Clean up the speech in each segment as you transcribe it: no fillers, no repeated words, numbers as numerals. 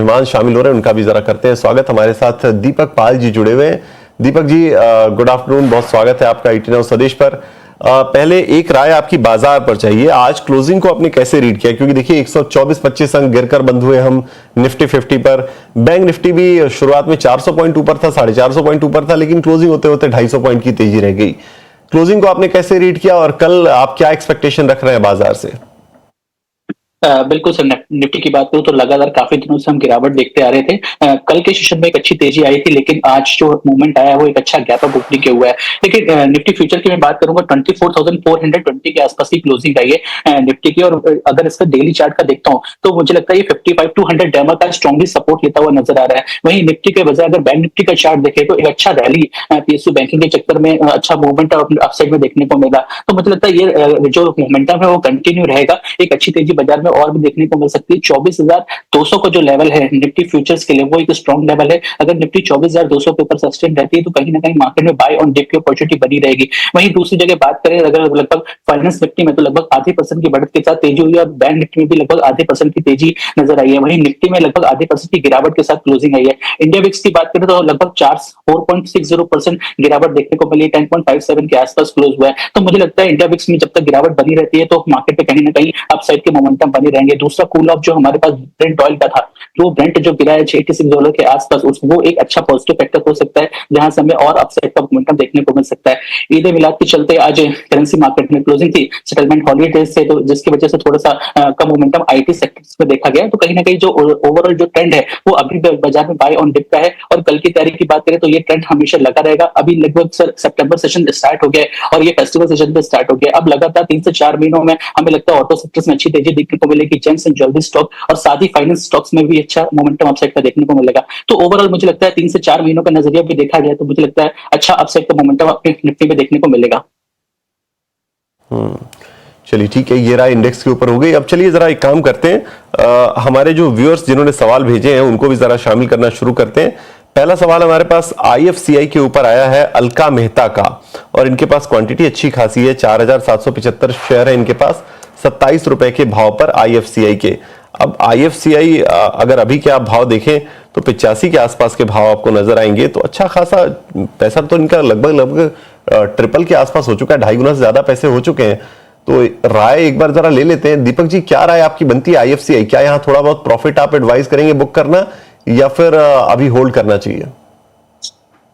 मेहमान शामिल हो रहे हैं, उनका भी जरा करते हैं स्वागत। हमारे साथ दीपक पाल जी जुड़े हुए हैं। दीपक जी, गुड आफ्टरनून, बहुत स्वागत है आपका ईटी नाउ स्वदेश पर। पहले एक राय आपकी बाजार पर चाहिए, आज क्लोजिंग को आपने कैसे रीड किया? क्योंकि देखिए 124-25 अंक गिरकर बंद हुए हम निफ्टी 50 पर। बैंक निफ्टी भी शुरुआत में 400 पॉइंट ऊपर था, 450 पॉइंट ऊपर था, लेकिन क्लोजिंग होते होते 250 पॉइंट की तेजी रह गई। क्लोजिंग को आपने कैसे रीड किया और कल आप क्या एक्सपेक्टेशन रख रहे हैं बाजार से? बिल्कुल सर, निफ्टी की बात करूं तो लगातार काफी दिनों से हम गिरावट देखते आ रहे थे। कल के सेशन में एक अच्छी तेजी आई थी, लेकिन आज जो मूवमेंट आया है वो एक अच्छा गैप अप ओपनिंग के हुआ है। लेकिन निफ्टी फ्यूचर की मैं बात करूंगा, 24,420 के आसपास की क्लोजिंग आई है निफ्टी की। और अगर इसका डेली चार्ट का देखता हूं तो मुझे लगता है ये 55-100 डैमर का स्ट्रॉन्गली सपोर्ट लेता हुआ नजर आ रहा है। वहीं निफ्टी के बजाय अगर बैंक निफ्टी का चार्ट देखे तो एक अच्छा रैली पीएसयू बैंकिंग के चक्कर में अच्छा मूवमेंट अपसाइड में देखने को मिला। तो मुझे लगता है ये जो मोमेंटम है वो कंटिन्यू रहेगा, एक अच्छी तेजी बाजार में और भी देखने को मिल सकती है। 24,200 का जो लेवल है निफ्टी फ्यूचर्स के लिए वो एक स्ट्रॉन्ग लेवल है। अगर निफ्टी 24,200 के ऊपर सस्टेन रहती है तो कहीं ना कहीं मार्केट में बाय ऑन डिप की अपॉर्चुनिटी बनी रहेगी। वहीं दूसरी जगह बात करें, अगर लगभग फाइनेंस निफ्टी में तो लगभग आधे परसेंट की बढ़त के साथ तेजी हुई है और बैंक निफ्टी में भी लगभग आधे परसेंट की तेजी नजर आई है। वहीं निफ्टी में लगभग आधे परसेंट की गिरावट के साथ क्लोजिंग आई है। इंडिया विक्स की बात करें तो लगभग 4.60% गिरावट देखने को मिली, 10.57 के आसपास क्लोज हुआ है। तो मुझे लगता है इंडिया विक्स में जब तक गिरावट बनी रहती है तो मार्केट पे कहीं ना कहीं अपसाइड के मोमेंटम बने रहेंगे। दूसरा कूल ऑफ जो हमारे पास ब्रेंट ऑयल का था, जो ब्रेंट जो गिरा है $86 के आसपास, वो एक अच्छा पॉजिटिव फैक्टर हो सकता है जहां से हमें और अपसाइड का मोमेंटम देखने को मिल सकता है। ईद मिलाद के चलते आज करेंसी मार्केट में क्लोजिंग थी, सेटलमेंट हॉलीडे से, तो जिसकी वजह से थोड़ा सा कम मोमेंटम आईटी सेक्टर्स में देखा गया। तो कहीं ना कहीं जो ओवरऑल जो ट्रेंड है वो अभी बाजार में बाय ऑन डिप का है। और कल की तारीख की बात करें तो ये ट्रेंड हमेशा लगा रहेगा। अभी लगभग सितंबर सेशन स्टार्ट हो गया है और ये फेस्टिवल सेशन भी स्टार्ट हो गया। अब लगातार 3 से 4 महीनों में हमें लगता है ऑटो सेक्टर्स में अच्छी तेजी देखने को मिलेगी, जेम्स एंड ज्वेलरी स्टॉक और साथ ही फाइनेंस स्टॉक्स में भी अच्छा मोमेंटम अपसाइड का देखने को मिलेगा। तो ओवरऑल मुझे लगता है 3 से 4 महीनों का नजरिया भी देखा जाए तो मुझे लगता है अच्छा अपसाइड का मोमेंटम अपने निफ्टी में देखने को मिलेगा। चलिए ठीक है, ये राय इंडेक्स के ऊपर हो गई। अब चलिए जरा एक काम करते हैं, हमारे जो व्यूअर्स जिन्होंने सवाल भेजे हैं उनको भी जरा शामिल करना शुरू करते हैं। पहला सवाल हमारे पास आईएफसीआई के ऊपर आया है अलका मेहता का, और इनके पास क्वांटिटी अच्छी खासी है, 4,775 शेयर है इनके पास, 27 रुपए के भाव पर आईएफसीआई के। अब आईएफसीआई अगर अभी के आप भाव देखें तो 85 के आसपास के भाव आपको नजर आएंगे। तो अच्छा खासा पैसा तो इनका लगभग ट्रिपल के आसपास हो चुका है, 2.5 गुना से ज्यादा पैसे हो चुके हैं। तो राय एक बार जरा ले लेते हैं। दीपक जी, क्या राय आपकी बनती है आईएफसीआई? क्या यहाँ थोड़ा बहुत प्रॉफिट आप एडवाइस करेंगे बुक करना, या फिर अभी होल्ड करना चाहिए?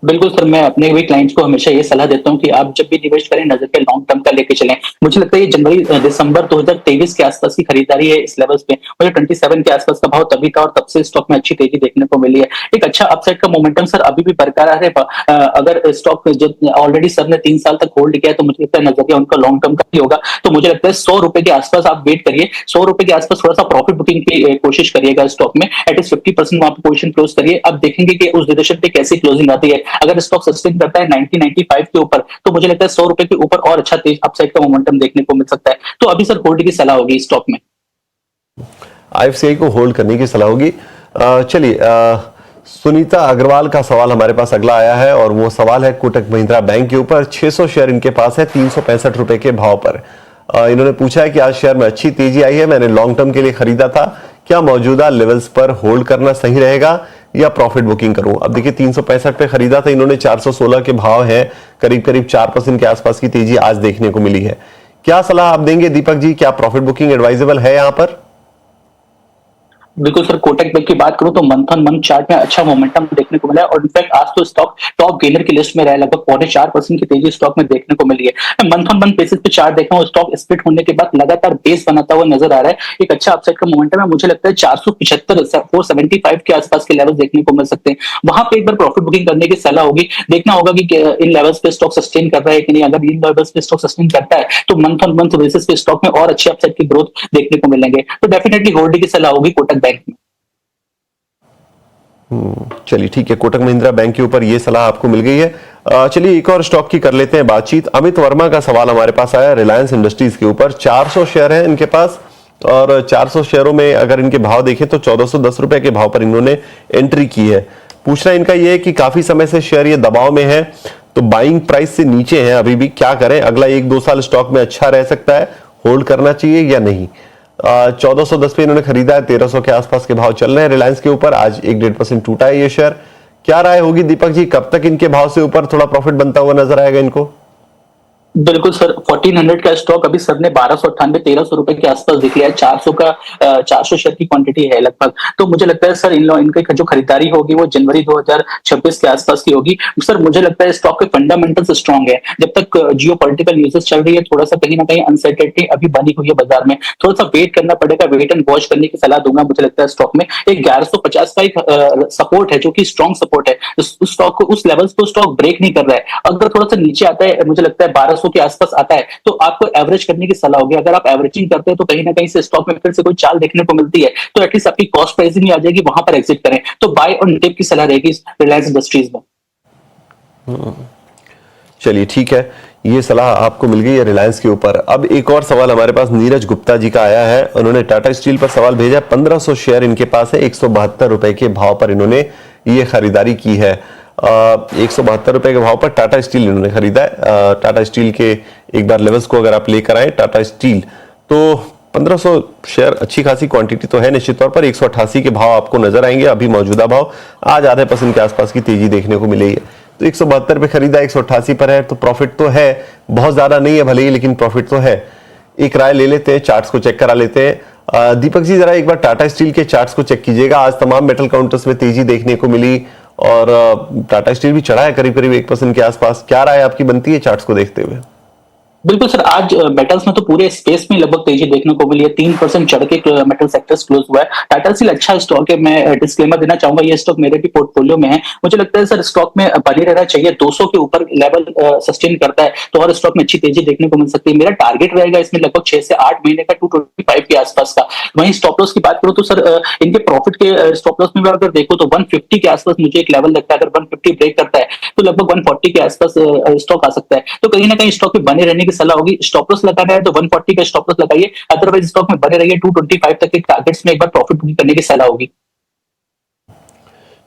बिल्कुल सर, मैं अपने भी क्लाइंट्स को हमेशा ये सलाह देता हूं कि आप जब भी निवेश करें नजर पे लॉन्ग टर्म का लेके चलें। मुझे लगता है ये जनवरी दिसंबर 2023 के आसपास की खरीदारी है इस लेवल्स पे। मुझे 27 के आसपास का भाव तभी था और तब से स्टॉक में अच्छी तेजी देखने को मिली है। एक अच्छा अपसाइड का मोमेंटम सर अभी भी बरकरार है। अगर स्टॉक जो ऑलरेडी सर ने 3 साल तक होल्ड किया है तो मुझे लगता है नजरिया उनका लॉन्ग टर्म का ही होगा। तो मुझे लगता है 100 रुपए के आसपास आप वेट करिए, 100 रुपए के आसपास थोड़ा सा प्रॉफिट बुकिंग की कोशिश करिएगा स्टॉक में। एटलीस्ट 50% वहां पर पोजीशन क्लोज करिए। अब देखेंगे कि उस डायरेक्शन पे कैसी क्लोजिंग आती है। अगर स्टॉक करता है 90-95 के ऊपर तो मुझे लगता है 100 रुपए के ऊपर और अच्छा तेज अपसाइड का मोमेंटम देखने को मिल सकता है। तो अभी सर होल्ड की सलाह होगी स्टॉक में, आईएफसीआई को होल्ड करने की सलाह होगी। चलिए, सुनीता अग्रवाल का सवाल हमारे पास अगला आया है, और वो सवाल है कोटक महिंद्रा बैंक के ऊपर। 600 शेयर इनके पास है 365 रुपए के भाव पर। इन्होंने पूछा है कि आज शेयर में अच्छी तेजी आई है, मैंने लॉन्ग टर्म के लिए खरीदा था, क्या मौजूदा लेवल्स पर होल्ड करना सही रहेगा या प्रॉफिट बुकिंग करूं? अब देखिए 365 पे खरीदा था इन्होंने, 416 के भाव है, करीब करीब 4% के आसपास की तेजी आज देखने को मिली है। क्या सलाह आप देंगे दीपक जी? क्या प्रॉफिट बुकिंग एडवाइजेबल है यहां पर? बिल्कुल सर, कोटक बैंक की बात करूं तो मंथ ऑन मंथ चार्ट में अच्छा मोमेंटम देखने को मिला है और इनफैक्ट आज तो स्टॉक टॉप गेनर की लिस्ट में रहा है। लगभग 4.5% की तेजी स्टॉक में देखने को मिली है। मंथ ऑन मंथ बेसिस पे चार्ट देखा हूं, स्टॉक स्प्लिट होने के बाद लगातार बेस बनाता हुआ नजर आ रहा है। एक अच्छा अपसाइड का मोमेंटम है। मुझे लगता है 475-475 के आसपास के लेवल देखने को मिल सकते हैं। वहां पे एक बार प्रॉफिट बुकिंग करने की सलाह होगी। देखना होगा कि इन लेवल्स पे स्टॉक सस्टेन कर रहा है कि नहीं। अगर इन लेवल्स पे स्टॉक सस्टेन करता है तो मंथ ऑन मंथ बेसिस पे स्टॉक में और अच्छे अपसाइड की ग्रोथ देखने को मिलेंगे। तो डेफिनेटली होल्ड की सलाह होगी कोटक बैंक में। चलिए ठीक है, कोटक महिंद्रा बैंक के ऊपर ये सलाह आपको मिल गई है। चलिए एक और स्टॉक की कर लेते हैं बातचीत। अमित वर्मा का सवाल हमारे पास आया रिलायंस इंडस्ट्रीज के ऊपर। 400 शेयर है इनके पास, और 400 शेयरों में अगर इनके भाव देखें तो 1410 रुपए के भाव पर इन्होंने एंट्री की है। पूछना इनका यह है कि काफी समय से शेयर ये दबाव में है, तो बाइंग प्राइस से नीचे है अभी भी, क्या करें? अगला 1-2 साल स्टॉक में अच्छा रह सकता है, होल्ड करना चाहिए या नहीं? 1410 पे इन्होंने खरीदा है, 1300 के आसपास के भाव चल रहे हैं रिलायंस के ऊपर। आज 1-1.5% टूटा है ये शेयर। क्या राय होगी दीपक जी, कब तक इनके भाव से ऊपर थोड़ा प्रॉफिट बनता हुआ नजर आएगा इनको? बिल्कुल सर, 1400 का स्टॉक अभी सर ने 1298 1300 रुपए के आसपास दिख लिया है। 400 का 400 शेयर की क्वांटिटी है लगभग। तो मुझे लगता है सर इनकी जो खरीदारी होगी वो जनवरी 2026 के आसपास की होगी। सर मुझे लगता है स्टॉक के फंडामेंटल्स स्ट्रांग है। जब तक जियो पॉलिटिकल न्यूज़ चल रही है, थोड़ा सा कहीं ना कहीं अनसर्टेनिटी अभी बनी हुई है बाजार में, थोड़ा सा वेट करना पड़ेगा, वेट एंड वॉच करने की सलाह दूंगा। मुझे लगता है स्टॉक में एक 1150 का एक सपोर्ट है जो कि स्ट्रॉन्ग सपोर्ट है। उस स्टॉक को, उस लेवल्स को स्टॉक ब्रेक नहीं कर रहा है। अगर थोड़ा सा नीचे आता है, मुझे लगता है 1200 के आसपास आता है, तो आपको एवरेज करने की सलाह होगी। अगर आप एवरेजिंग करते हैं तो कहीं ना कहीं से स्टॉक में फिर से कोई चाल देखने को मिलती है, तो एटलीस्ट आपकी कॉस्ट प्राइसिंग ही आ जाएगी, वहां पर एग्जिट करें। तो बाय ऑन डिप की सलाह रहेगी रिलायंस इंडस्ट्रीज में। चलिए ठीक है, ये सलाह आपको मिल गई है रिलायंस के ऊपर। अब एक और सवाल हमारे पास नीरज गुप्ता जी का आया है। उन्होंने टाटा स्टील पर सवाल भेजा। 1500 शेयर इनके पास है, 172 रुपए के भाव पर इन्होंने ये खरीदारी की है। 172 रुपए के भाव पर टाटा स्टील इन्होंने खरीदा है। टाटा स्टील के एक बार लेवल्स को अगर आप लेकर आए टाटा स्टील, तो 1500 शेयर अच्छी खासी क्वांटिटी तो है निश्चित तौर पर। 188 के भाव आपको नजर आएंगे अभी मौजूदा भाव। आज आधे % के आसपास की तेजी देखने को मिली है। तो 172 पे खरीदा, 188 पर है, तो प्रॉफिट तो है, बहुत ज्यादा नहीं है भले ही, लेकिन प्रॉफिट तो है। एक राय ले लेते हैं, चार्ट्स को चेक करा लेते हैं। दीपक जी जरा एक बार टाटा स्टील के चार्ट्स को चेक कीजिएगा। आज तमाम मेटल काउंटर्स में तेजी देखने को मिली और टाटा स्टील भी चढ़ा है करीब करीब 1% के आसपास। क्या राय आपकी बनती है चार्ट्स को देखते हुए? बिल्कुल सर, आज मेटल्स में तो पूरे स्पेस में लगभग तेजी देखने को मिली है। 3% चढ़ के मेटल सेक्टर्स क्लोज हुआ है। टाटा स्टील अच्छा स्टॉक है, मैं डिस्क्लेमर देना चाहूंगा, ये स्टॉक मेरे भी पोर्टफोलियो में है। मुझे लगता है सर स्टॉक में बने रहना चाहिए। 200 के ऊपर लेवल सस्टेन करता है तो और स्टॉक में अच्छी तेजी देखने को मिल सकती है। मेरा टारगेट रहेगा इसमें लगभग 6 से 8 महीने का 225 के आसपास का। वहीं स्टॉप लॉस की बात करूं तो सर इनके प्रॉफिट के स्टॉप लॉस में भी अगर देखो तो 150 के आसपास मुझे एक लेवल लगता है। अगर 150 ब्रेक करता है तो लगभग 140 के आसपास स्टॉक आ सकता है। तो कहीं ना कहीं स्टॉक में बने रहने की सलाह होगी। स्टॉप लॉस लगाना है तो 140 का स्टॉप लॉस लगाइए, अदरवाइज स्टॉक में बने रहिए। 225 तक के टारगेट्स में एक बार प्रॉफिट बुकिंग करने की सलाह होगी।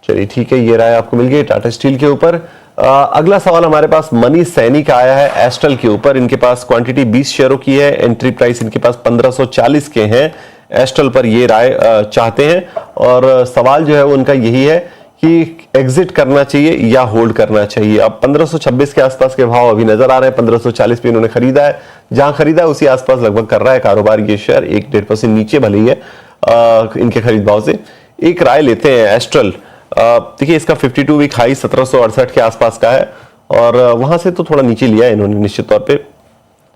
चलिए ठीक है, ये राय आपको मिल गई टाटा स्टील के ऊपर। अगला सवाल हमारे पास मनीष सैनी का आया है एस्ट्रल के ऊपर। इनके पास क्वांटिटी 20 शेयरों की है, एंट्री प्राइस इनके पास 1540 के हैं। एस्ट्रल पर ये राय चाहते हैं और सवाल जो है वो उनका यही है कि एग्जिट करना चाहिए या होल्ड करना चाहिए। अब 1526 के आसपास के भाव अभी नजर आ रहे हैं। 1540 पे इन्होंने खरीदा है, जहां खरीदा है उसी आसपास लगभग कर रहा है कारोबार ये शेयर। 1-1.5% नीचे भले ही है इनके खरीद भाव से। एक राय लेते हैं एस्ट्रल। देखिए इसका 52 वीक हाई 1768 के आसपास का है और वहां से तो थोड़ा नीचे लिया है इन्होंने निश्चित तौर पे।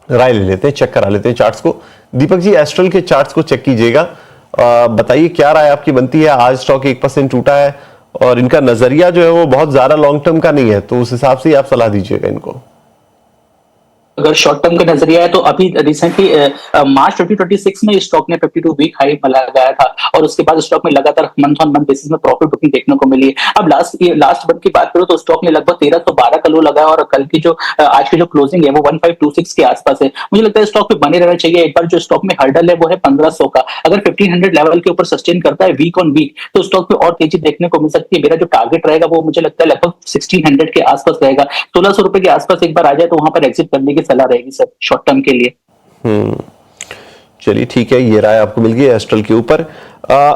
राय ले लेते हैं, चेक करा लेते हैं चार्ट्स को। दीपक जी एस्ट्रल के चार्ट्स को चेक कीजिएगा, बताइए क्या राय आपकी बनती है। आज स्टॉक 1% टूटा है और इनका नजरिया जो है वो बहुत ज्यादा लॉन्ग टर्म का नहीं है, तो उस हिसाब से ही आप सलाह दीजिएगा इनको। अगर शॉर्ट टर्म का नजरिया है तो अभी रिसेंटली मार्च 2026 में स्टॉक ने 52 वीक हाई लगाया था और उसके बाद स्टॉक में लगातार मंथ ऑन मंथ बेसिस में प्रॉफिट बुकिंग देखने को मिली है। अब लास्ट मंथ की बात करूं तो स्टॉक ने लगभग 1312 का लो लगाया और कल की जो आज की जो क्लोजिंग है वो 1526 के आसपास है। मुझे लगता है स्टॉक में बने रहना चाहिए। एक बार जो स्टॉक में हर्डल है वो है 1500 का। अगर 1500 लेवल के ऊपर सस्टेन करता है वीक ऑन वीक तो स्टॉक में और तेजी देखने को मिल सकती है। मेरा जो टारगेट रहेगा वो मुझे लगता है लगभग 1600 के आसपास रहेगा। 1600 रुपए के आसपास एक बार आ जाए तो वहां पर एग्जिट करने की सलाह रहेगी सर शॉर्ट टर्म के लिए। चलिए ठीक है, ये राय आपको मिल गई एस्ट्रल के ऊपर।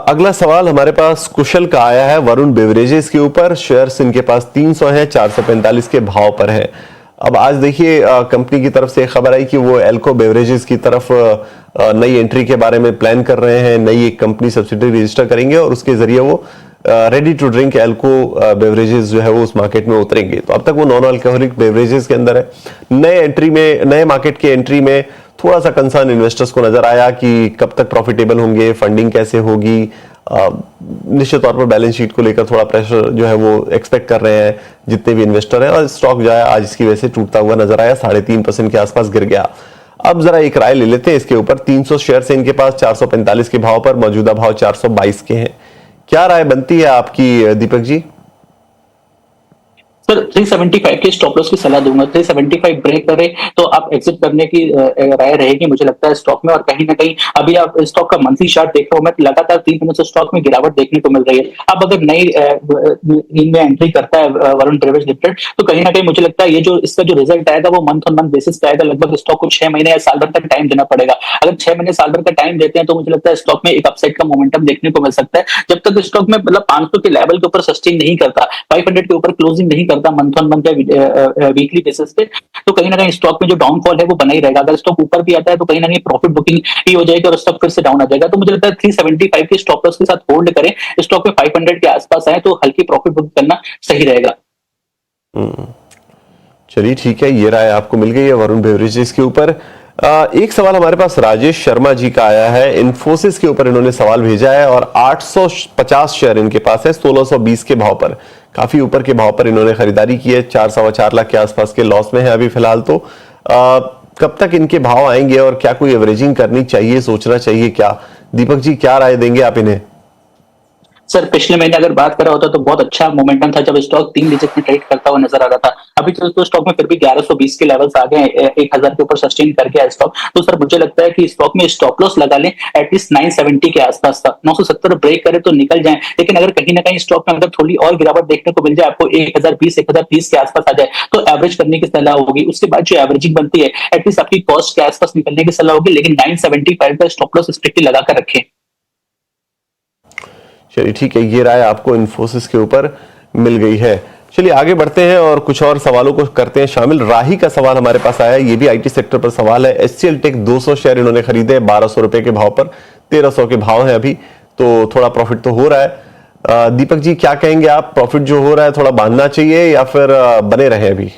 अगला सवाल हमारे पास कुशल का आया है वरुण बेवरेजेस के ऊपर। शेयर्स इनके पास 300 है, 445 के भाव पर है। अब आज देखिए कंपनी की तरफ से खबर आई कि वो एल्को बेवरेजेस की तरफ नई एंट्री के बारे में प्लान कर रहे हैं। नई एक कंपनी सब्सिडरी रजिस्टर करेंगे और उसके जरिए वो रेडी टू ड्रिंक एल्को बेवरेजेस जो है वो उस मार्केट में उतरेंगे। तो अब तक वो नॉन अल्कोहलिक बेवरेजेस के अंदर है। नए मार्केट के एंट्री में थोड़ा सा कंसर्न इन्वेस्टर्स को नजर आया कि कब तक प्रॉफिटेबल होंगे, फंडिंग कैसे होगी। निश्चित तौर पर बैलेंस शीट को लेकर थोड़ा प्रेशर जो है वो एक्सपेक्ट कर रहे हैं जितने भी इन्वेस्टर हैं और स्टॉक जो है आज इसकी वजह से टूटता हुआ नजर आया, 3.5% के आसपास गिर गया। अब जरा एक राय ले लेते हैं इसके ऊपर। 300 शेयर से इनके पास 445 के भाव पर, मौजूदा भाव 422 के हैं। क्या राय बनती है आपकी दीपक जी? सर 375 के स्टॉप लॉस की सलाह दूंगा। 375 ब्रेक करे तो आप एग्जिट करने की राय रहेगी मुझे लगता है स्टॉक में। और कहीं ना कहीं अभी आप स्टॉक का मंथली चार्ट देख रहे हो, मैं लगातार 3 दिनों से स्टॉक में गिरावट देखने को मिल रही है। अब अगर नई नींद में एंट्री करता है वरुण ब्रेवेज लिमिटेड, तो कहीं ना कहीं मुझे लगता है ये जो इसका जो रिजल्ट आएगा वो मंथ ऑन मंथ बेसिस पे आएगा। लगभग स्टॉक को 6 महीने या साल भर का टाइम देना पड़ेगा। अगर 6 महीने साल भर का टाइम देते हैं तो मुझे लगता है स्टॉक में एक अपसाइड का मोमेंटम देखने को मिल सकता है। जब तक स्टॉक में मतलब 500 के लेवल के ऊपर सस्टेन नहीं करता, 500 के ऊपर क्लोजिंग नहीं करता मंथ ऑन मंथ या वीकली बेसिस पे, तो कहीं ना कहीं स्टॉक में जो डाउनफॉल है वो बना ही रहेगा। अगर स्टॉक ऊपर भी आता है तो कहीं ना कहीं प्रॉफिट बुकिंग ही हो जाएगी और स्टॉक फिर से डाउन आ जाएगा। तो मुझे लगता है 375 के स्टॉप लॉस के साथ होल्ड करें, स्टॉक में 500 के आसपास आए तो हल्की प्रॉफिट बुक करना सही रहेगा। चलिए ठीक है, ये राय आपको मिल गई है वरुण बेवरेजेस के ऊपर। एक सवाल हमारे पास राजेश शर्मा जी का आया है। इन्फोसिस के ऊपर इन्होंने सवाल भेजा है और 850 शेयर इनके पास है 1620 के भाव पर। काफी ऊपर के भाव पर इन्होंने खरीदारी की है, 4-4.25 लाख के आसपास के लॉस में है अभी फिलहाल। तो कब तक इनके भाव आएंगे और क्या कोई एवरेजिंग करनी चाहिए, सोचना चाहिए क्या? दीपक जी क्या राय देंगे आप इन्हें? सर पिछले महीने अगर बात करा होता तो बहुत अच्छा मोमेंटम था जब स्टॉक 3 डिजिट में ट्रेड करता हुआ नजर आ रहा था। अभी तो स्टॉक में फिर भी 1120 के लेवल्स आ गए, 1000 के ऊपर सस्टेन कर गया स्टॉक। तो सर मुझे लगता है कि स्टॉक में स्टॉप लॉस लगा लें एटलीस्ट 970 के आसपास था। 970 ब्रेक करे तो निकल जाए, लेकिन अगर कहीं ना कहीं स्टॉक में अगर थोड़ी और गिरावट देखने को मिल जाए, आपको 1020 के आसपास आ जाए तो एवरेज करने की सलाह होगी। उसके बाद जो एवरेजिंग बनती है एटलीस्ट आपकी कॉस्ट के आसपास निकलने की सलाह होगी, लेकिन 975 का स्टॉप लॉस स्ट्रिक्टली लगा कर रखें। चलिए ठीक है, ये राय आपको इन्फोसिस के ऊपर मिल गई है। चलिए आगे बढ़ते हैं और कुछ और सवालों को करते हैं शामिल। राही का सवाल हमारे पास आया है, ये भी आईटी सेक्टर पर सवाल है। एचसीएल टेक 200 शेयर इन्होंने खरीदे 1200 रुपए के भाव पर, 1300 के भाव है अभी, तो थोड़ा प्रॉफिट तो हो रहा है। दीपक जी क्या कहेंगे आप, प्रॉफिट जो हो रहा है थोड़ा बांधना चाहिए या फिर बने रहे अभी?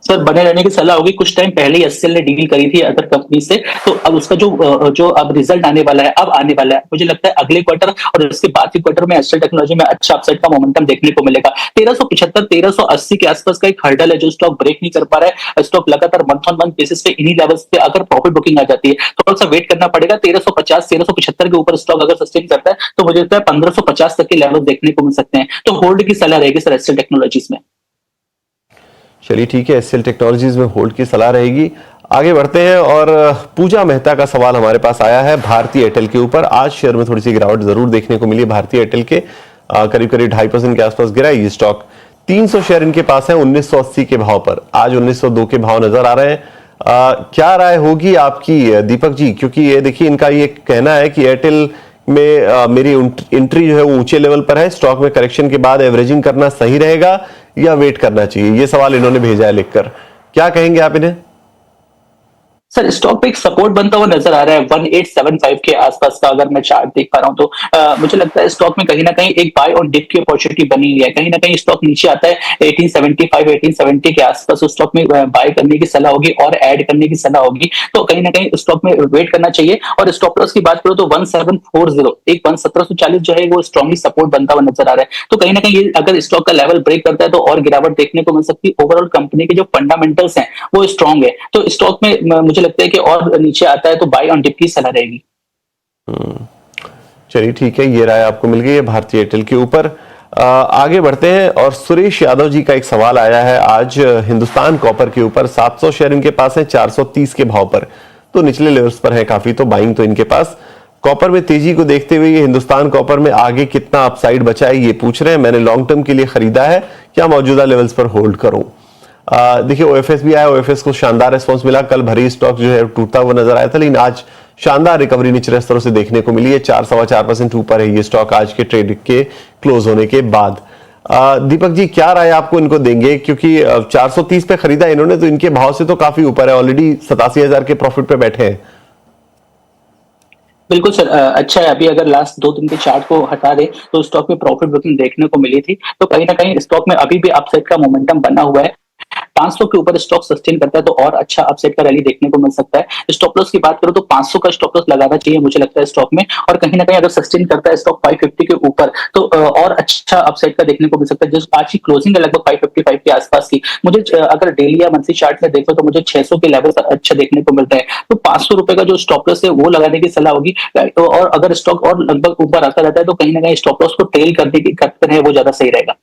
सर बने रहने की सलाह होगी। कुछ टाइम पहले ही एचसीएल ने डील करी थी अदर कंपनी से, तो अब उसका जो अब रिजल्ट आने वाला है, अब आने वाला है, मुझे लगता है अगले क्वार्टर और इसके बाद के क्वार्टर में एचसीएल टेक्नोलॉजी में अच्छा अपसाइड का मोमेंटम देखने को मिलेगा। 1375 1380 के आसपास का एक हर्डल है जो स्टॉक ब्रेक नहीं कर पा रहा है। स्टॉक लगातार मंथ ऑन मंथ बेसिस पे इन्हीं लेवल्स पे अगर प्रॉफिट बुकिंग आ जाती है थोड़ा सा वेट करना पड़ेगा। 1350 1375 के ऊपर स्टॉक अगर सस्टेन करता है तो मुझे लगता है 1550 तक के लेवल देखने को मिल सकते हैं। तो होल्ड की सलाह रहेगी सर एचसीएल टेक्नोलॉजीज में। चलिए ठीक है, एचसीएल टेक्नोलॉजीज में होल्ड की सलाह रहेगी। आगे बढ़ते हैं और पूजा मेहता का सवाल हमारे पास आया है भारतीय एयरटेल के ऊपर। आज शेयर में थोड़ी सी गिरावट जरूर देखने को मिली भारतीय एयरटेल के, करीब करीब 2.5% के आसपास गिरा ये स्टॉक। 300 शेयर इनके पास है 1980 के भाव पर, आज 1902 के भाव नजर आ रहे हैं। क्या राय होगी आपकी दीपक जी? क्योंकि ये देखिए इनका ये कहना है कि एयरटेल में मेरी एंट्री जो है वो ऊंचे लेवल पर है, स्टॉक में करेक्शन के बाद एवरेजिंग करना सही रहेगा या वेट करना चाहिए? ये सवाल इन्होंने भेजा है लिखकर, क्या कहेंगे आप इन्हें? सर स्टॉक पे एक सपोर्ट बनता हुआ नजर आ रहा है 1875 के आसपास का, अगर मैं चार्ट देख पा रहा हूं तो मुझे लगता है स्टॉक में कहीं ना कहीं एक बाय और डिप की अपॉर्चुनिटी बनी हुई है। कहीं ना कहीं स्टॉक नीचे आता है 1875 1870 के आसपास, उस स्टॉक में बाय करने की सलाह होगी और ऐड करने की सलाह होगी। तो कहीं ना कहीं स्टॉक में वेट करना चाहिए। और स्टॉप लॉस की बात करो तो 1740 एक 1740 जो है वो स्ट्रांगली सपोर्ट बनता हुआ नजर आ रहा है। तो कहीं ना कहीं अगर स्टॉक का लेवल ब्रेक करता है तो और गिरावट देखने को मिल सकती है। ओवरऑल कंपनी के जो फंडामेंटल्स हैं वो स्ट्रांग है, तो स्टॉक में मुझे लगता है कि और नीचे आता है तो बाय ऑन डिप की सलाह रहेगी। चलिए ठीक है, ये राय आपको मिल गई है भारतीय एयरटेल के ऊपर। आगे बढ़ते हैं और सुरेश यादव जी का एक सवाल आया है आज हिंदुस्तान कॉपर के ऊपर। 700 शेयर इनके पास है 430 के भाव पर, तो निचले लेवल्स पर है काफी, तो बाइंग तो इनके पास। कॉपर में तेजी को देखते हुए ये हिंदुस्तान कॉपर में आगे कितना अपसाइड बचा है ये पूछ रहे हैं। मैंने लॉन्ग टर्म के लिए खरीदा है, क्या मौजूदा लेवल्स पर होल्ड करूं? देखिए ओएफएस भी आया, ओएफएस को शानदार रिस्पांस मिला। कल भरी स्टॉक जो है टूटता हुआ नजर आया था, लेकिन आज शानदार रिकवरी निचले स्तरों से देखने को मिली है। 4-4.25% ऊपर है ये स्टॉक आज के ट्रेड के क्लोज होने के बाद। दीपक जी क्या राय आपको इनको देंगे? क्योंकि 430 पे खरीदा इन्होंने तो इनके भाव से तो काफी ऊपर है, ऑलरेडी 87,000 के प्रॉफिट पे बैठे हैं। बिल्कुल सर, अच्छा है। अभी अगर लास्ट 2 दिन के चार्ट को हटा दे तो स्टॉक में प्रॉफिट बुकिंग देखने को मिली थी। तो कहीं ना कहीं स्टॉक में अभी भी अपसाइड का मोमेंटम बना हुआ है। 500 के ऊपर स्टॉक सस्टेन करता है तो और अच्छा अपसाइड का रैली देखने को मिल सकता है। स्टॉप लॉस की बात करूं तो 500 का स्टॉप लॉस लगाना चाहिए मुझे लगता है स्टॉक में। और कहीं ना कहीं अगर सस्टेन करता है स्टॉक 550 के ऊपर तो और अच्छा अपसाइड का देखने को मिल सकता है। जिस आज की क्लोजिंग है लगभग 555 के आसपास की, मुझे अगर डेली या मंथली चार्ट में देखो तो मुझे 600 के लेवल अच्छा देखने को मिलता है। तो 500 रुपए का जो स्टॉप लॉस है वो लगाने की सलाह होगी। और अगर स्टॉक और लगभग ऊपर आता रहता है तो कहीं ना कहीं स्टॉप लॉस को ट्रेल करने की करते रहे वो ज्यादा सही रहेगा।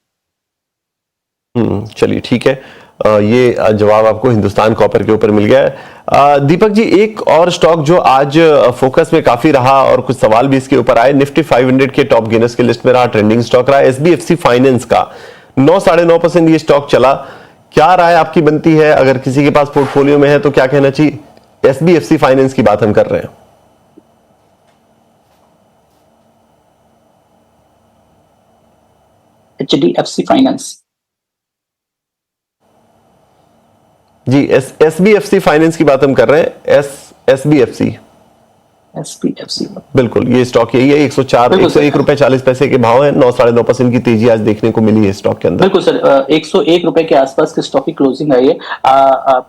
चलिए ठीक है। ये जवाब आपको हिंदुस्तान कॉपर के ऊपर मिल गया है। दीपक जी, एक और स्टॉक जो आज फोकस में काफी रहा और कुछ सवाल भी इसके ऊपर आए, निफ्टी 500 के टॉप गेनर्स की लिस्ट में रहा, ट्रेंडिंग स्टॉक रहा, एसबीएफसी फाइनेंस का 9-9.5% ये स्टॉक चला। क्या राय आपकी बनती है, अगर किसी के पास पोर्टफोलियो में है तो क्या कहना चाहिए? एसबीएफसी फाइनेंस की बात हम कर रहे हैं। HDFC finance. जी, एसबीएफसी फाइनेंस की बात हम कर रहे हैं। SBFC SPFC। बिल्कुल, ये स्टॉक यही है। 101 रुपए 40 पैसे के भाव है। 9-9.5% की तेजी आज देखने को मिली है स्टॉक के अंदर। बिल्कुल सर, 101 रुपए के आसपास के स्टॉक की क्लोजिंग आई है।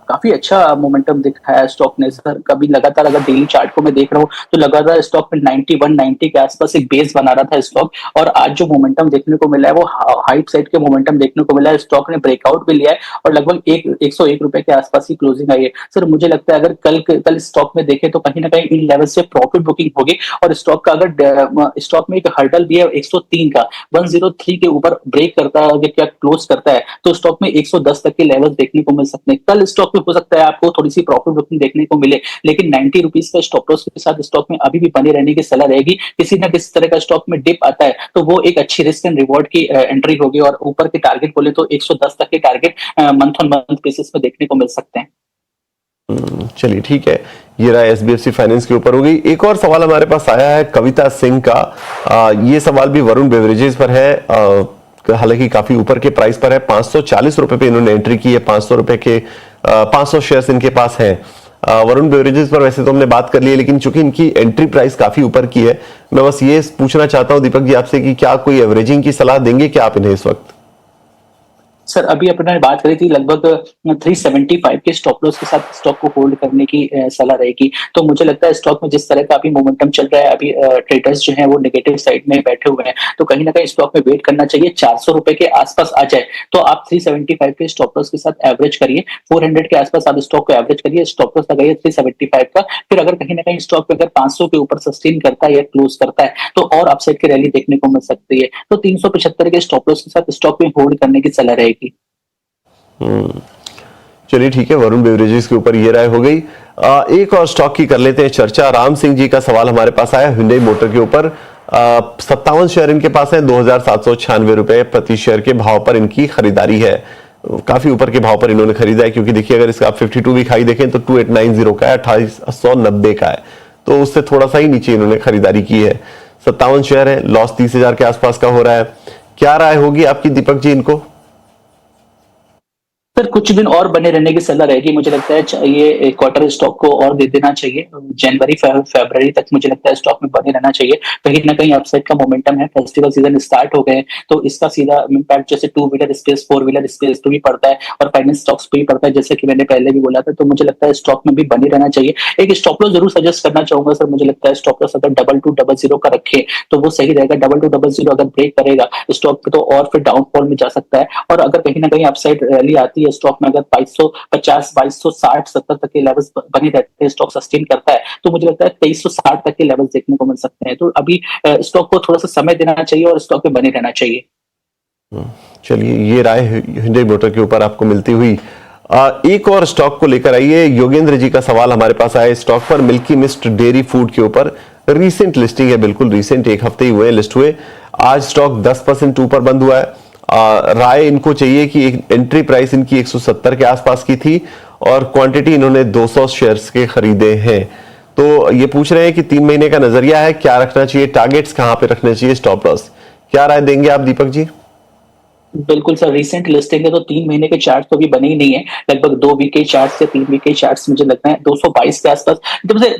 काफी अच्छा मोमेंटम दिखाया है स्टॉक ने सर। कभी लगातार अगर डेली चार्ट को मैं देख रहा हूँ तो लगातार स्टॉक में 91-90 के आसपास एक बेस बना रहा था स्टॉक, और आज जो मोमेंटम देखने को मिला है वो हाइट साइड के मोमेंटम देखने को मिला है। स्टॉक ने ब्रेकआउट भी लिया है और लगभग 101 रुपए के आसपास की क्लोजिंग आई है। सर मुझे लगता है अगर कल स्टॉक में देखें तो कहीं ना कहीं इन लेवल से प्रॉफिट बुकिंग होगी, और स्टॉक का अगर स्टॉक में एक हर्डल भी है 103 का, 103 के ऊपर ब्रेक करता है, अगर क्या क्लोज करता है तो स्टॉक में 110 तक के लेवल देखने को मिल सकते हैं। कल स्टॉक में हो सकता है आपको थोड़ी सी प्रॉफिट बुकिंग देखने को मिले, लेकिन 90 रुपीज का स्टॉप लॉस के साथ स्टॉक में अभी भी बने रहने की सलाह रहेगी। किसी ना किसी तरह का स्टॉक में डिप आता है तो वो एक अच्छी रिस्क एंड रिवॉर्ड की एंट्री होगी, और ऊपर के टारगेट बोले तो 110 तक के target month on month basis पे देखने को मिल सकते हैं। चलिए ठीक है, ये रहा एसबीएफसी फाइनेंस के ऊपर हो गई। एक और सवाल हमारे पास आया है कविता सिंह का। ये सवाल भी वरुण बेवरेजेस पर है, हालांकि काफी ऊपर के प्राइस पर है। 540 रुपए पे इन्होंने एंट्री की है। 500 रुपए के 500 शेयर्स इनके पास है। वरुण बेवरेजेस पर वैसे तो हमने बात कर ली है, लेकिन चूंकि इनकी एंट्री प्राइस काफी ऊपर की है, मैं बस ये पूछना चाहता हूं दीपक जी आपसे कि क्या कोई एवरेजिंग की सलाह देंगे क्या आप इन्हें इस वक्त? सर अभी अपने बात करी थी लगभग 375 के स्टॉप लॉस के साथ स्टॉक को होल्ड करने की सलाह रहेगी। तो मुझे लगता है स्टॉक में जिस तरह का अभी मोमेंटम चल रहा है, अभी ट्रेडर्स जो हैं वो नेगेटिव साइड में बैठे हुए हैं, तो कहीं ना कहीं स्टॉक में वेट करना चाहिए। 400 रुपए के आसपास आ जाए तो आप 375 के स्टॉप लॉस के साथ एवरेज करिए। 400 के आसपास आप स्टॉक को एवरेज करिए, स्टॉप लॉस लगाइए 375 का। फिर अगर कहीं ना कहीं स्टॉक में अगर 500 के ऊपर सस्टेन करता है या क्लोज करता है तो और अपसाइड की रैली देखने को मिल सकती है। तो 375 के स्टॉप लॉस के साथ स्टॉक में होल्ड करने की सलाह रहेगी। चलिए ठीक है, वरुण बेवरेजेस के ऊपर ये राय हो गई। एक और स्टॉक की कर लेते हैं चर्चा। राम सिंह जी का सवाल हमारे पास आया Hyundai मोटर के ऊपर। 57 शेयर इनके पास है। 2,796 रुपए प्रति शेयर के भाव पर इनकी खरीदारी है। काफी ऊपर के भाव पर इन्होंने खरीदा है, क्योंकि देखिए अगर इसका आप 52 वीक हाई देखें तो 2890 का है, 2890 का है, तो उससे थोड़ा सा ही नीचे इन्होंने खरीदारी की है। 57 शेयर है, लॉस 30,000 के आसपास का हो रहा है। क्या राय होगी आपकी दीपक जी इनको? सर कुछ दिन और बने रहने की सलाह रहेगी। मुझे लगता है ये क्वार्टर स्टॉक को और दे देना चाहिए। जनवरी फरवरी तक मुझे लगता है स्टॉक में बने रहना चाहिए। कहीं ना कहीं अपसाइड का मोमेंटम है, फेस्टिवल सीजन स्टार्ट हो गए हैं, तो इसका सीधा इम्पैक्ट जैसे 2 व्हीलर स्पेस 4 व्हीलर स्पेस पे भी पड़ता है और फाइनेंस स्टॉक्स पे भी पड़ता है, जैसे कि मैंने पहले भी बोला था। तो मुझे लगता है स्टॉक में भी बने रहना चाहिए। एक स्टॉप लॉस जरूर सजेस्ट करना चाहूंगा सर। मुझे लगता है स्टॉप लॉस अगर 2200 का रखे तो वो सही रहेगा। 2200 अगर ब्रेक करेगा स्टॉक तो और फिर डाउनफॉल में जा सकता है। और अगर कहीं ना कहीं अपसाइड रैली आती है स्टॉक में, अगर 2250 2260 70 तक के लेवल्स बने रहते हैं, स्टॉक सस्टेन करता है, तो मुझे लगता है 2360 तक के लेवल्स देखने को मिल सकते हैं। तो अभी स्टॉक को थोड़ा सा समय देना चाहिए और स्टॉक में बने रहना चाहिए। चलिए, ये राय Hyundai मोटर के ऊपर आपको मिलती हुई एक और स्टॉक को लेकर आइए। योगेंद्र जी का सवाल हमारे पास आया स्टॉक पर, मिल्की मिस्ट डेयरी फूड के ऊपर। रीसेंट लिस्टिंग है, बिल्कुल रीसेंट, एक हफ्ते ही हुए लिस्ट हुए। आज स्टॉक 10% ऊपर बंद हुआ है। राय इनको चाहिए कि एक एंट्री प्राइस इनकी 170 के आसपास की थी और क्वांटिटी इन्होंने 200 शेयर्स के खरीदे हैं। तो ये पूछ रहे हैं कि 3 महीने का नजरिया है, क्या रखना चाहिए, टारगेट्स कहां पे रखने चाहिए, स्टॉप लॉस, क्या राय देंगे आप दीपक जी? बिल्कुल सर, रिसेंट लिस्टिंग है तो 3 महीने के चार्ट तो भी बने ही नहीं है। लगभग 2 वीक के चार्ट से 3 वीक के चार्ट मुझे लगता है 222 के आसपास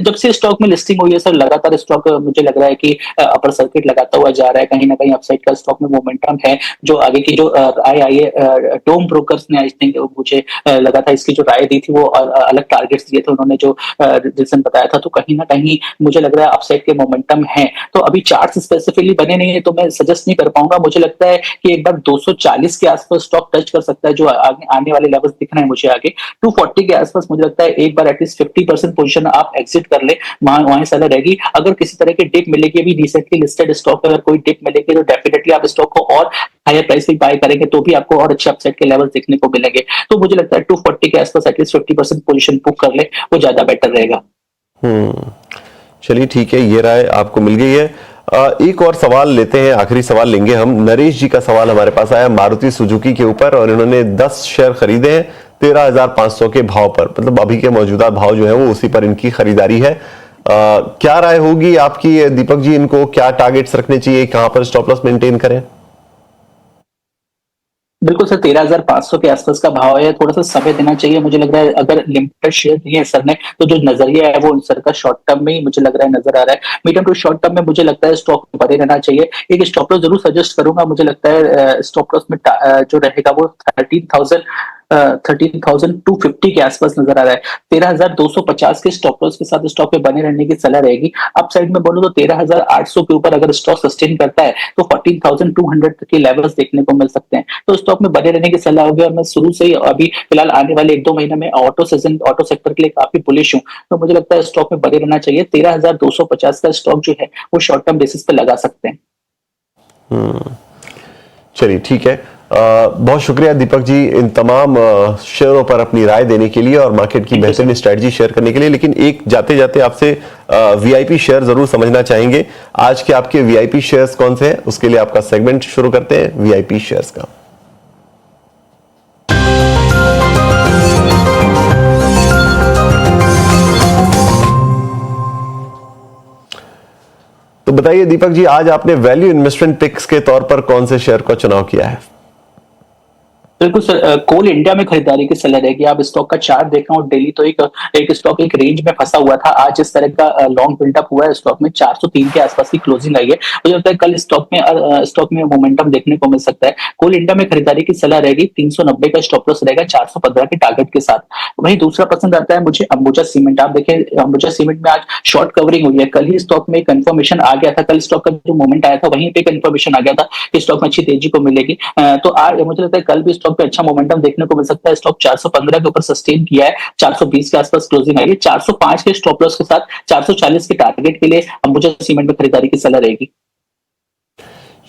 जब से स्टॉक में लिस्टिंग हुई है सर, लगातार स्टॉक मुझे लग रहा है कि अपर सर्किट लगाता हुआ जा रहा है। कहीं ना कहीं अपसाइड का स्टॉक में मोमेंटम है। जो आगे की जो राय आई है टोम ब्रोकर्स ने, आई थिंक मुझे लगा था इसकी जो राय दी थी वो अलग टारगेट्स दिए थे उन्होंने, जो रीजन बताया था। तो कहीं ना कहीं मुझे लग रहा है अपसाइड के मोमेंटम है। तो अभी चार्ट स्पेसिफिकली बने नहीं है तो मैं सजेस्ट नहीं कर पाऊंगा। मुझे लगता है कि एक बार 240 के आसपास स्टॉक टच कर सकता है, जो आगे आने वाले लेवल्स दिख रहे हैं मुझे आगे 240 के आसपास। मुझे लगता है एक बार एटलीस्ट 50% पोजीशन आप एग्जिट कर ले, वहां सलाह रहेगी। अगर किसी तरह की डिप मिलेगी, अभी रिसेंटली लिस्टेड स्टॉक अगर कोई डिप मिलेगी तो डेफिनेटली आप स्टॉक को और हायर प्राइस पे बाय करेंगे तो भी आपको और अच्छे अपसाइड के लेवल्स देखने को मिलेंगे। तो मुझे लगता है 240 के आसपास एटलीस्ट 50% पोजीशन बुक कर ले, वो ज्यादा बेटर रहेगा। चलिए ठीक है, ये राय आपको मिल गई है। एक और सवाल लेते हैं, आखिरी सवाल लेंगे हम। नरेश जी का सवाल हमारे पास आया मारुति सुजुकी के ऊपर, और इन्होंने 10 शेयर खरीदे हैं 13,500 के भाव पर, मतलब अभी के मौजूदा भाव जो है वो उसी पर इनकी खरीदारी है। क्या राय होगी आपकी दीपक जी, इनको क्या टारगेट्स रखने चाहिए, कहां पर स्टॉप लॉस मेंटेन करें? बिल्कुल सर, 13,500 के आसपास का भाव है, थोड़ा सा समय देना चाहिए। मुझे लग रहा है अगर लिमिटेड शेयर दिए सर ने, तो जो नजरिया है वो सर का शॉर्ट टर्म में ही मुझे लग रहा है नजर आ रहा है। मीडियम टू शॉर्ट टर्म में मुझे लगता है स्टॉक बने रहना चाहिए। एक स्टॉप लॉस जरूर सजेस्ट करूंगा, मुझे लगता है स्टॉप लॉस में जो रहेगा वो 13,250 के आसपास नजर आ रहा है। 13,250 के स्टॉप लॉस के साथ स्टॉक में बने रहने की सलाह रहेगी। अप साइड में बोलूं तो 13,800 के ऊपर अगर स्टॉक सस्टेन करता है तो 14,200 के लेवल्स देखने को मिल सकते हैं। तो स्टॉक में बने रहने की सलाह होगी। और मैं शुरू से ही अभी फिलहाल आने वाले 1-2 महीने में ऑटो सेक्टर के लिए काफी बुलिश हूँ, तो मुझे लगता है स्टॉक में बने रहना चाहिए। 13,250 का स्टॉक जो है वो शॉर्ट टर्म बेसिस पे लगा सकते हैं। चलिए ठीक है, बहुत शुक्रिया दीपक जी इन तमाम शेयरों पर अपनी राय देने के लिए और मार्केट की बेहतरीन स्ट्रेटजी शेयर करने के लिए। लेकिन एक जाते जाते आपसे वीआईपी शेयर जरूर समझना चाहेंगे। आज के आपके वीआईपी शेयर्स कौन से हैं, उसके लिए आपका सेगमेंट शुरू करते हैं वीआईपी शेयर्स का। तो बताइए दीपक जी, आज आपने वैल्यू इन्वेस्टमेंट पिक्स के तौर पर कौन से शेयर का चुनाव किया है? बिल्कुल सर, कोल इंडिया में खरीदारी की सलाह रहेगी। आप स्टॉक का चार्ट देख रहे हो डेली, तो एक स्टॉक एक रेंज में फंसा हुआ था। आज इस तरह का लॉन्ग बिल्डअप हुआ है, स्टॉक में 403 के आसपास की क्लोजिंग आई है। मुझे लगता है कल स्टॉक में मोमेंटम देखने को मिल सकता है। कोल इंडिया में खरीदारी की सलाह रहेगी। 390 का स्टॉप लॉस रहेगा 415 के टारगेट के साथ। वहीं दूसरा पसंद आता है मुझे अंबुजा सीमेंट। आप देखें अंबुजा सीमेंट में आज शॉर्ट कवरिंग हुई है। कल ही स्टॉक में कंफर्मेशन आ गया था, कल स्टॉक का जो मोमेंट आया था वहीं पे कंफर्मेशन आ गया था कि स्टॉक में अच्छी तेजी को मिलेगी। तो आज मुझे लगता है कल भी स्टॉक पे अच्छा मोमेंटम देखने को मिल सकता है। स्टॉक 415 के ऊपर सस्टेन किया है, 420 के आसपास क्लोजिंग आई है। 405 के स्टॉप लॉस के साथ 440 के टारगेट के लिए अंबुजा सीमेंट में खरीदारी की सलाह रहेगी।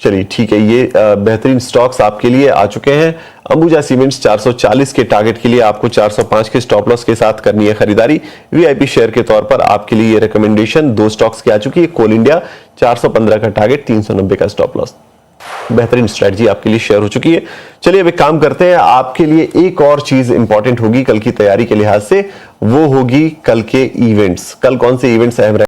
चलिए ठीक है, ये बेहतरीन स्टॉक्स आपके लिए आ चुके हैं। अंबुजा सीमेंट्स 440 के टारगेट के लिए आपको 405 के स्टॉप लॉस के साथ करनी है खरीदारी। वीआईपी शेयर के तौर पर आपके लिए ये रिकमेंडेशन 2 स्टॉक्स की आ चुकी है। कोल इंडिया 415 का टारगेट, 390 का स्टॉप लॉस। बेहतरीन स्ट्रेटजी आपके लिए शेयर हो चुकी है। चलिए अब एक काम करते हैं, आपके लिए एक और चीज इंपॉर्टेंट होगी कल की तैयारी के लिहाज से, वो होगी कल के इवेंट्स। कल कौन से इवेंट्स अहम